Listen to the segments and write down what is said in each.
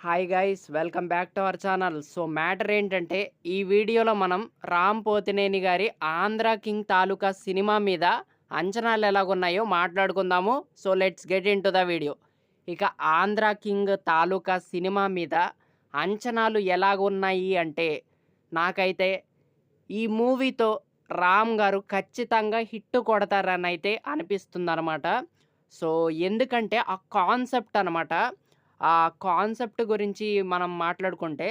Hi guys, welcome back to our channel. So matter ఏంటంటే ఈ వీడియోలో మనం రామ్ పోతినేని గారి ఆంధ్ర కింగ్ తాలూకా సినిమా మీద అంచనాలు ఎలాగున్నాయో మాట్లాడుకుందాము. So let's get in to the video. ఇక ఆంధ్ర కింగ్ తాలూకా సినిమా మీద అంచనాలు ఎలాగున్నాయి అంటే, నాకైతే ఈ మూవీతో రామ్ గారు ఖచ్చితంగా హిట్ కొడతారని అయితే అనిపిస్తుందనమాట. సో ఎందుకంటే ఆ కాన్సెప్ట్ అనమాట. ఆ కాన్సెప్ట్ గురించి మనం మాట్లాడుకుంటే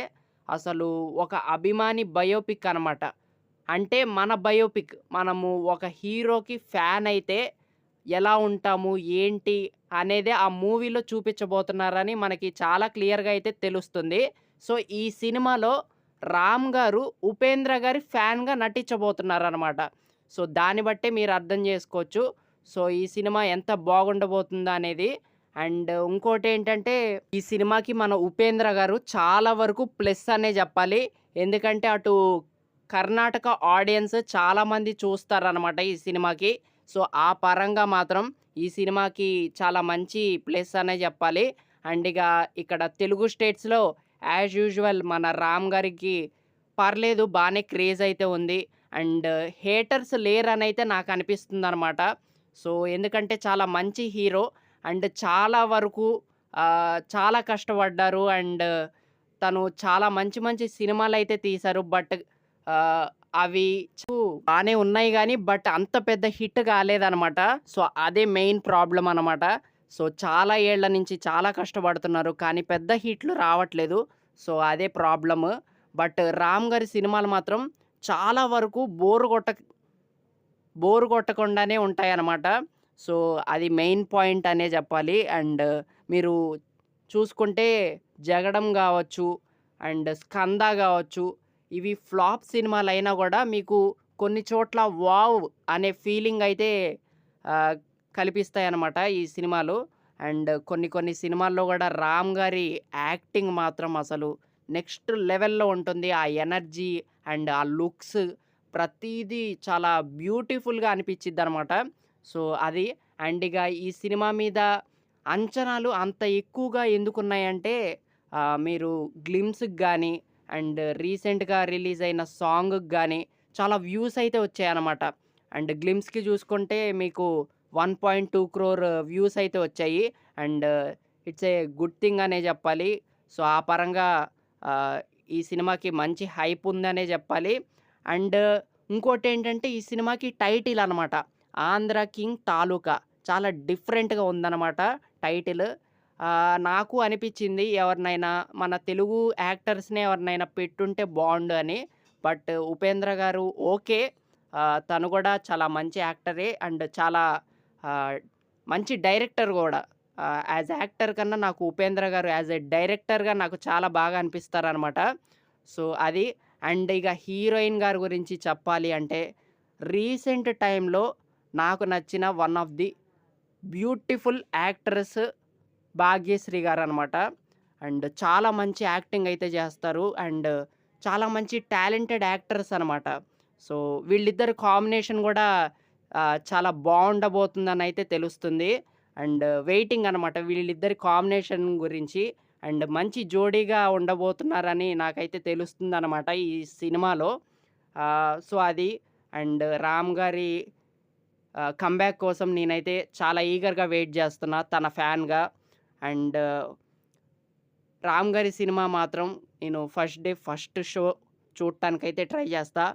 అసలు ఒక అభిమాని బయోపిక్ అనమాట. అంటే మన బయోపిక్. మనము ఒక హీరోకి ఫ్యాన్ అయితే ఎలా ఉంటాము, ఏంటి అనేదే ఆ మూవీలో చూపించబోతున్నారని మనకి చాలా క్లియర్‌గా అయితే తెలుస్తుంది. సో ఈ సినిమాలో రామ్ గారు ఉపేంద్ర గారి ఫ్యాన్‌గా నటించబోతున్నారనమాట. సో దాన్ని బట్టే మీరు అర్థం చేసుకోవచ్చు. సో ఈ సినిమా ఎంత బాగుండబోతుందా అనేది. అండ్ ఇంకోటేంటంటే ఈ సినిమాకి మన ఉపేంద్ర గారు చాలా వరకు ప్లస్ అనే జెప్పాలి. ఎందుకంటే అటు కర్ణాటక ఆడియన్స్ చాలామంది చూస్తారనమాట ఈ సినిమాకి. సో ఆ పరంగా మాత్రం ఈ సినిమాకి చాలా మంచి ప్లస్ అనే జెప్పాలి. అండ్ ఇక్కడ తెలుగు స్టేట్స్‌లో యాజ్ యూజువల్ మన రామ్ గారికి పర్లేదు, బానే క్రేజ్ అయితే ఉంది. అండ్ హేటర్స్ లేరనైతే నాకనిపిస్తుందనమాట. సో ఎందుకంటే చాలా మంచి హీరో. అండ్ చాలా వరకు చాలా కష్టపడ్డారు. అండ్ తను చాలా మంచి మంచి సినిమాలైతే తీశారు. బట్ ఆహ్, అవి బానే ఉన్నాయి గానీ, బట్ అంత పెద్ద హిట్ కాలేదనమాట. సో అదే మెయిన్ ప్రాబ్లమ్ అనమాట. సో చాలా ఏళ్ల నుంచి చాలా కష్టపడుతున్నారు. కానీ పెద్ద హిట్లు రావట్లేదు. సో అదే ప్రాబ్లమ్. బట్ రామ్ గారి సినిమాలు మాత్రం చాలా వరకు బోర్ కొట్టకుండానే ఉంటాయన్నమాట. సో, అది మెయిన్ పాయింట్ అనే జెప్పాలి. అండ్ మీరు చూసుకుంటే 'జగడం' గావచ్చు, అండ్ 'స్కంద' గావచ్చు, ఇవి ఫ్లాప్ సినిమాలైనా గూడా మీకు కొన్ని చోట్ల వావ్ అనే ఫీలింగ్ అయితే ఆహ్, కల్పిస్తాయన్నమాట ఈ సినిమాలు. అండ్ కొన్ని కొన్ని సినిమాల్లో గూడా రామ్ గారి యాక్టింగ్ మాత్రం అసలు నెక్స్ట్ లెవెల్‌లో ఉంటుంది. ఆ ఎనర్జీ అండ్ ఆ లుక్స్ ప్రతీదీ చాలా బ్యూటిఫుల్‌గా అనిపిచ్చిద్దనమాట. సో, అది. అండ్ ఈ సినిమా మీద అంచనాలు అంత ఎక్కువగా ఎందుకున్నాయంటే మీరు 'గ్లిమ్స్‌కి' గానీ, అండ్ రీసెంట్‌గా రిలీజ్ అయిన సాంగ్‌కి గానీ చాలా వ్యూస్ అయితే వచ్చాయనమాట. అండ్ 'గ్లిమ్స్‌కి' చూసుకుంటే మీకు 1.2 క్రోర్ వ్యూస్ అయితే వచ్చాయి. And it's a good thing అనే జెప్పాలి. సో, ఆ పరంగా ఆహ్, ఈ సినిమాకి మంచి హైప్ ఉందనే జెప్పాలి. అండ్ ఇంకోటేంటంటే ఈ సినిమాకి టైటిల్ అనమాట. 'ఆంధ్ర కింగ్ తాలూకా' చాలా డిఫరెంట్‌గా ఉందనమాట టైటిల్. నాకు అనిపిచ్చింది ఎవరినైనా మన తెలుగు యాక్టర్స్‌నే ఎవరినైనా పెట్టుంటే బావుండు అని. బట్ ఉపేంద్ర గారు ఓకే. తను గూడా చాలా మంచి యాక్టరే. అండ్ చాలా ఆహ్, మంచి డైరెక్టర్ గూడా. యాజ్ యాక్టర్ కన్నా నాకు ఉపేంద్ర గారు యాజ్ ఎ డైరెక్టర్‌గా నాకు చాలా బాగా అనిపిస్తారనమాట. సో, అది. అండ్ హీరోయిన్ గారి గురించి చెప్పాలి అంటే, రీసెంట్ టైమ్‌లో నాకు నచ్చిన one of the beautiful actress 'Bhagyashree' గారనమాట. అండ్ చాలా మంచి యాక్టింగ్ అయితే జేస్తారు. అండ్ చాలా మంచి టాలెంటెడ్ యాక్టర్స్ అనమాట. సో, వీళ్ళిద్దరి కాంబినేషన్ గూడా చాలా బావుండబోతుందనైతే తెలుస్తుంది. అండ్ వెయిటింగ్ అనమాట వీళ్ళిద్దరి కాంబినేషన్ గురించి. అండ్ మంచి జోడీగా ఉండబోతున్నారని నాకైతే తెలుస్తుందనమాట ఈ సినిమాలో. సో, అది. అండ్ రామ్ గారి కమ్‌బ్యాక్ కోసం నేనైతే చాలా ఈగర్‌గా వెయిట్ జేస్తున్నా తన ఫ్యాన్‌గా. అండ్ రామ్ గారి సినిమా మాత్రం నేను ఫస్ట్ డే ఫస్ట్ షో చూడటానికైతే ట్రై జేస్తా.